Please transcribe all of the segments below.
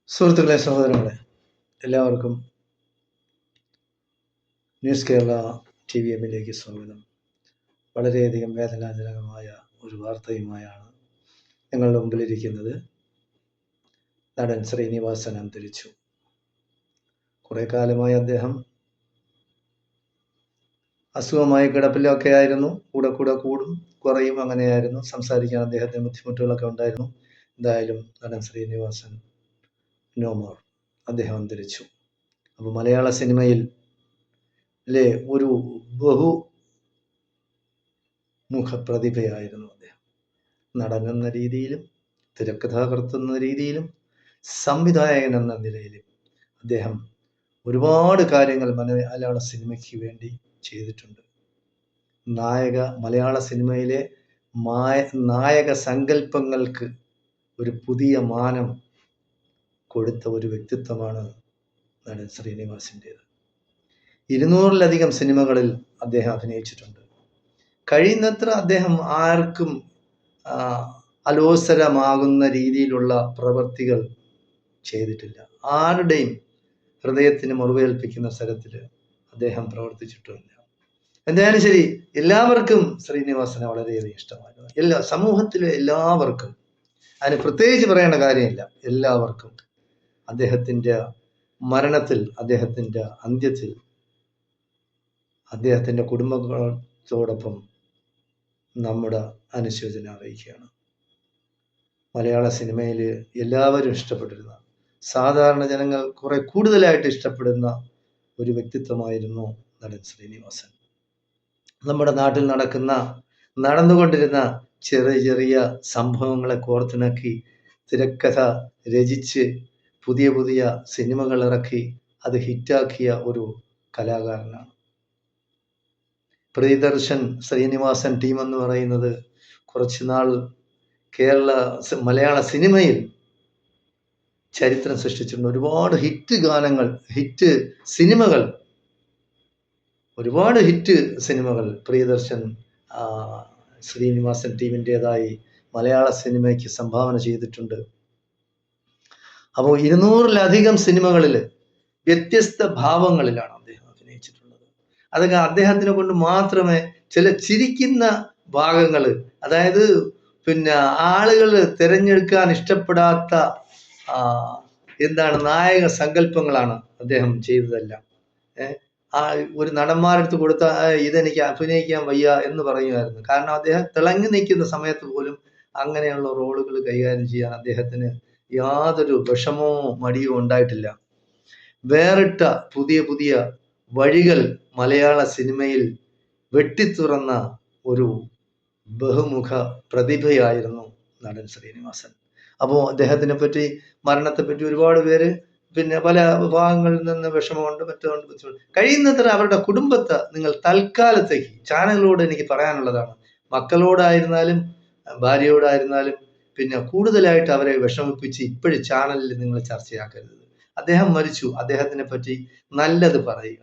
സുഹൃത്തുക്കളെ, സഹോദരങ്ങളെ, എല്ലാവർക്കും ന്യൂസ് കേരള TVM-ലേക്ക് സ്വാഗതം. വളരെയധികം വേദനാജനകമായ ഒരു വാർത്തയുമായാണ് ഞങ്ങളുടെ മുമ്പിലിരിക്കുന്നത്. നടൻ ശ്രീനിവാസൻ അന്തരിച്ചു. കുറെ കാലമായി അദ്ദേഹം അസുഖമായി കിടപ്പിലൊക്കെ ആയിരുന്നു. കൂടെ കൂടും കുറയും, അങ്ങനെയായിരുന്നു. സംസാരിക്കാൻ അദ്ദേഹത്തിന് ബുദ്ധിമുട്ടുകളൊക്കെ ഉണ്ടായിരുന്നു. എന്തായാലും നടൻ ശ്രീനിവാസൻ നോ മോർ, അദ്ദേഹം അന്തരിച്ചു. അപ്പോൾ മലയാള സിനിമയിൽ ഒരു ബഹുമുഖ പ്രതിഭയായിരുന്നു അദ്ദേഹം. നടനെന്ന രീതിയിലും തിരക്കഥാകൃത്ത് എന്ന രീതിയിലും സംവിധായകൻ എന്ന നിലയിലും അദ്ദേഹം ഒരുപാട് കാര്യങ്ങൾ മലയാള സിനിമയ്ക്ക് വേണ്ടി ചെയ്തിട്ടുണ്ട്. മലയാള സിനിമയിലെ നായക സങ്കല്പങ്ങൾക്ക് ഒരു പുതിയ മാനം കൊടുത്ത ഒരു വ്യക്തിത്വമാണ് നടൻ ശ്രീനിവാസിൻ്റേത്. 200-ലധികം സിനിമകളിൽ അദ്ദേഹം അഭിനയിച്ചിട്ടുണ്ട്. കഴിയുന്നത്ര അദ്ദേഹം ആർക്കും അലോസരമാകുന്ന രീതിയിലുള്ള പ്രവൃത്തികൾ ചെയ്തിട്ടില്ല. ആരുടെയും ഹൃദയത്തിന് മുറിവേൽപ്പിക്കുന്ന തരത്തിൽ അദ്ദേഹം പ്രവർത്തിച്ചിട്ടില്ല. എന്തായാലും ശരി, എല്ലാവർക്കും ശ്രീനിവാസനെ വളരെയധികം ഇഷ്ടമായിരുന്നു. സമൂഹത്തിലെ എല്ലാവർക്കും, അതിന് പ്രത്യേകിച്ച് പറയേണ്ട കാര്യമില്ല. എല്ലാവർക്കും അദ്ദേഹത്തിൻ്റെ മരണത്തിൽ, അദ്ദേഹത്തിൻ്റെ അന്ത്യത്തിൽ അദ്ദേഹത്തിൻ്റെ കുടുംബത്തോടൊപ്പം നമ്മുടെ അനുശോചനം അറിയിക്കുകയാണ്. മലയാള സിനിമയിൽ എല്ലാവരും ഇഷ്ടപ്പെട്ടിരുന്ന, സാധാരണ ജനങ്ങൾ കുറെ കൂടുതലായിട്ട് ഇഷ്ടപ്പെടുന്ന ഒരു വ്യക്തിത്വമായിരുന്നു നടൻ ശ്രീനിവാസൻ. നമ്മുടെ നാട്ടിൽ നടന്നുകൊണ്ടിരുന്ന ചെറിയ ചെറിയ സംഭവങ്ങളെ കോർത്തിണക്കി തിരക്കഥ രചിച്ച് പുതിയ സിനിമകൾ ഇറക്കി അത് ഹിറ്റാക്കിയ ഒരു കലാകാരനാണ്. പ്രിയദർശൻ ശ്രീനിവാസൻ ടീം എന്ന് പറയുന്നത് കുറച്ചുനാൾ മലയാള സിനിമയിൽ ചരിത്രം സൃഷ്ടിച്ചിട്ടുണ്ട്. ഒരുപാട് ഹിറ്റ് സിനിമകൾ പ്രിയദർശൻ ശ്രീനിവാസൻ ടീമിൻ്റെതായി മലയാള സിനിമയ്ക്ക് സംഭാവന ചെയ്തിട്ടുണ്ട്. അപ്പോൾ 200-ലധികം സിനിമകളിൽ വ്യത്യസ്ത ഭാവങ്ങളിലാണ് അദ്ദേഹം അഭിനയിച്ചിട്ടുള്ളത്. അതൊക്കെ അദ്ദേഹത്തിനെ കൊണ്ട് മാത്രമേ ചില ചിരിക്കുന്ന ഭാഗങ്ങൾ, അതായത് ആളുകൾ തിരഞ്ഞെടുക്കാൻ ഇഷ്ടപ്പെടാത്ത നായക സങ്കല്പങ്ങളാണ് അദ്ദേഹം ചെയ്തതെല്ലാം. ഒരു നടന്മാരെടുത്ത് കൊടുത്ത ഇതെനിക്ക് അഭിനയിക്കാൻ വയ്യ എന്ന് പറയുമായിരുന്നു. കാരണം അദ്ദേഹം തിളങ്ങി നിൽക്കുന്ന സമയത്ത് പോലും അങ്ങനെയുള്ള റോളുകൾ കൈകാര്യം ചെയ്യാൻ അദ്ദേഹത്തിന് യാതൊരു വിഷമോ മടിയോ ഉണ്ടായിട്ടില്ല. വേറിട്ട പുതിയ വഴികൾ മലയാള സിനിമയിൽ വെട്ടിത്തുറന്ന ഒരു ബഹുമുഖ പ്രതിഭയായിരുന്നു നടൻ ശ്രീനിവാസൻ. അപ്പോൾ അദ്ദേഹത്തിനെ പറ്റി, മരണത്തെപ്പറ്റി ഒരുപാട് പേര് പല വിഭാഗങ്ങളിൽ നിന്ന് വിഷമമുണ്ട്, മറ്റുകൊണ്ട് ബുദ്ധിമുട്ട്. കഴിയുന്നത്ര അവരുടെ കുടുംബത്തെ നിങ്ങൾ തൽക്കാലത്തേക്ക്, ചാനലിലൂടെ എനിക്ക് പറയാനുള്ളതാണ്, മക്കളോടായിരുന്നാലും ഭാര്യയോടായിരുന്നാലും കൂടുതലായിട്ട് അവരെ വിഷമിപ്പിച്ച് ഇപ്പോഴും ചാനലിൽ നിങ്ങൾ ചർച്ചയാക്കരുത്. അദ്ദേഹം മരിച്ചു, അദ്ദേഹത്തിനെ പറ്റി നല്ലത് പറയുക.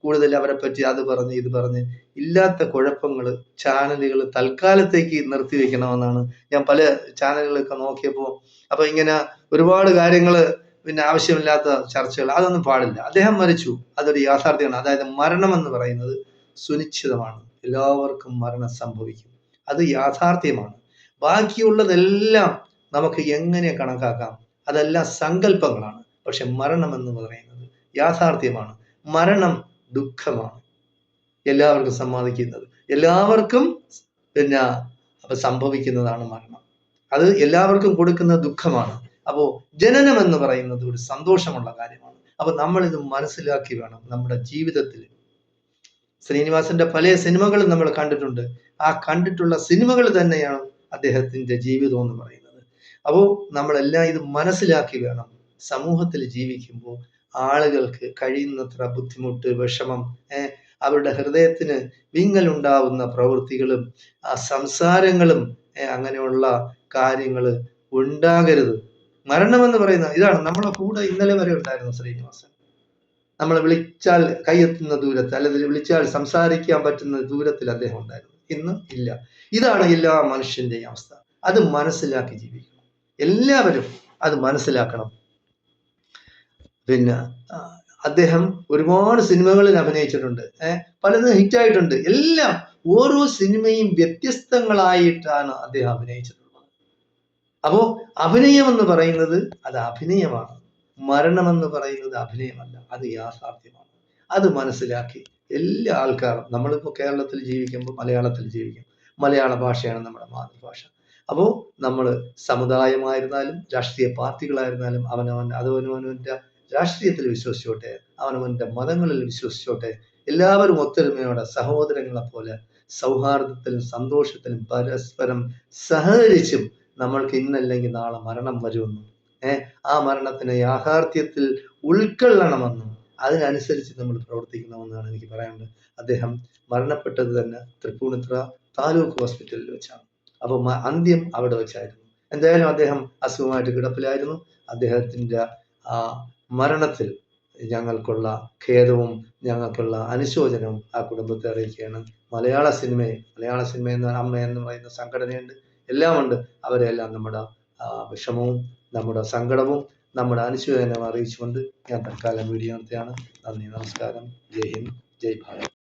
കൂടുതൽ അവരെ പറ്റി അത് പറഞ്ഞ് ഇത് പറഞ്ഞ് ഇല്ലാത്ത കുഴപ്പങ്ങൾ ചാനലുകൾ തൽക്കാലത്തേക്ക് നിർത്തിവെക്കണമെന്നാണ് ഞാൻ പല ചാനലുകളൊക്കെ നോക്കിയപ്പോൾ. അപ്പൊ ഇങ്ങനെ ഒരുപാട് കാര്യങ്ങൾ ആവശ്യമില്ലാത്ത ചർച്ചകൾ, അതൊന്നും പാടില്ല. അദ്ദേഹം മരിച്ചു, അതൊരു യാഥാർത്ഥ്യമാണ്. അതായത് മരണം എന്ന് പറയുന്നത് സുനിശ്ചിതമാണ്. എല്ലാവർക്കും മരണം സംഭവിക്കും, അത് യാഥാർത്ഥ്യമാണ്. ബാക്കിയുള്ളതെല്ലാം നമുക്ക് എങ്ങനെ കണക്കാക്കാം, അതെല്ലാം സങ്കല്പങ്ങളാണ്. പക്ഷെ മരണം എന്ന് പറയുന്നത് യാഥാർത്ഥ്യമാണ്. മരണം ദുഃഖമാണ്, എല്ലാവർക്കും സമ്മതിക്കുന്നത്, എല്ലാവർക്കും സംഭവിക്കുന്നതാണ് മരണം. അത് എല്ലാവർക്കും കൊടുക്കുന്ന ദുഃഖമാണ്. അപ്പോൾ ജനനം എന്ന് പറയുന്നത് ഒരു സന്തോഷമുള്ള കാര്യമാണ്. അപ്പൊ നമ്മൾ ഇത് മനസ്സിലാക്കി വേണം നമ്മുടെ ജീവിതത്തിൽ. ശ്രീനിവാസന്റെ പല സിനിമകളും നമ്മൾ കണ്ടിട്ടുണ്ട്. ആ കണ്ടിട്ടുള്ള സിനിമകൾ തന്നെയാണ് അദ്ദേഹത്തിന്റെ ജീവിതം എന്ന് പറയുന്നത്. അപ്പോൾ നമ്മളെല്ലാം ഇത് മനസ്സിലാക്കി വേണം സമൂഹത്തിൽ ജീവിക്കുമ്പോൾ ആളുകൾക്ക് കഴിയുന്നത്ര ബുദ്ധിമുട്ട്, വിഷമം, അവരുടെ ഹൃദയത്തിന് വിങ്ങലുണ്ടാവുന്ന പ്രവൃത്തികളും സംസാരങ്ങളും അങ്ങനെയുള്ള കാര്യങ്ങൾ ഉണ്ടാകരുത്. മരണം എന്ന് പറയുന്ന ഇതാണ്. നമ്മളെ കൂടെ ഇന്നലെ വരെ ഉണ്ടായിരുന്നു ശ്രീനിവാസൻ. നമ്മളെ വിളിച്ചാൽ കൈയെത്തുന്ന ദൂരത്ത്, അല്ലെങ്കിൽ വിളിച്ചാൽ സംസാരിക്കാൻ പറ്റുന്ന ദൂരത്തിൽ അദ്ദേഹം ഉണ്ടായിരുന്നു. ഇന്ന് ഇല്ല. ഇതാണ് എല്ലാ മനുഷ്യന്റെയും അവസ്ഥ. അത് മനസ്സിലാക്കി ജീവിക്കണം. എല്ലാവരും അത് മനസ്സിലാക്കണം. പിന്നെ അദ്ദേഹം ഒരുപാട് സിനിമകളിൽ അഭിനയിച്ചിട്ടുണ്ട്. പലതും ഹിറ്റായിട്ടുണ്ട്. എല്ലാം ഓരോ സിനിമയും വ്യത്യസ്തങ്ങളായിട്ടാണ് അദ്ദേഹം അഭിനയിച്ചിട്ടുള്ളത്. അപ്പോ അഭിനയം എന്ന് പറയുന്നത് അത് അഭിനയമാണ്. മരണമെന്ന് പറയുന്നത് അഭിനയമല്ല, അത് യാഥാർത്ഥ്യമാണ്. അത് മനസ്സിലാക്കി എല്ലാ ആൾക്കാരും, നമ്മളിപ്പോ കേരളത്തിൽ ജീവിക്കുമ്പോൾ മലയാളത്തിൽ ജീവിക്കും. മലയാള ഭാഷയാണ് നമ്മുടെ മാതൃഭാഷ. അപ്പോൾ നമ്മൾ സമുദായമായിരുന്നാലും രാഷ്ട്രീയ പാർട്ടികളായിരുന്നാലും അവനവൻ്റെ രാഷ്ട്രീയത്തിൽ വിശ്വസിച്ചോട്ടെ, അവനവൻ്റെ മതങ്ങളിൽ വിശ്വസിച്ചോട്ടെ. എല്ലാവരും ഒത്തൊരുമയോടെ സഹോദരങ്ങളെ പോലെ സൗഹാർദ്ദത്തിലും സന്തോഷത്തിലും പരസ്പരം സഹകരിച്ചും നമ്മൾക്ക് ഇന്നല്ലെങ്കിൽ നാളെ മരണം വരുമെന്നും ആ മരണത്തിനെ യാഥാർത്ഥ്യത്തിൽ ഉൾക്കൊള്ളണമെന്നും അതിനനുസരിച്ച് നമ്മൾ പ്രവർത്തിക്കണമെന്നാണ് എനിക്ക് പറയാനുള്ളത്. അദ്ദേഹം മരണപ്പെട്ടത് തന്നെ തൃപ്പൂണിത്തുറ താലൂക്ക് ഹോസ്പിറ്റലിൽ വെച്ചാണ്. അപ്പോൾ അന്ത്യം അവിടെ വെച്ചായിരുന്നു. എന്തായാലും അദ്ദേഹം അസുഖമായിട്ട് കിടപ്പിലായിരുന്നു. അദ്ദേഹത്തിൻ്റെ ആ മരണത്തിൽ ഞങ്ങൾക്കുള്ള ഖേദവും ഞങ്ങൾക്കുള്ള അനുശോചനവും ആ കുടുംബത്തെ അറിയിക്കുകയാണ്. മലയാള സിനിമ എന്ന് അമ്മ എന്ന് പറയുന്ന സംഘടനയുണ്ട്, എല്ലാമുണ്ട്. അവരെല്ലാം നമ്മുടെ വിഷമവും നമ്മുടെ സങ്കടവും നമ്മുടെ അനുശോചനവും അറിയിച്ചുകൊണ്ട് ഞാൻ തൽക്കാലം വീഡിയോ നിർത്തുകയാണ്. നന്ദി, നമസ്കാരം, ജയ് ഹിന്ദ്, ജയ് ഭാരത്.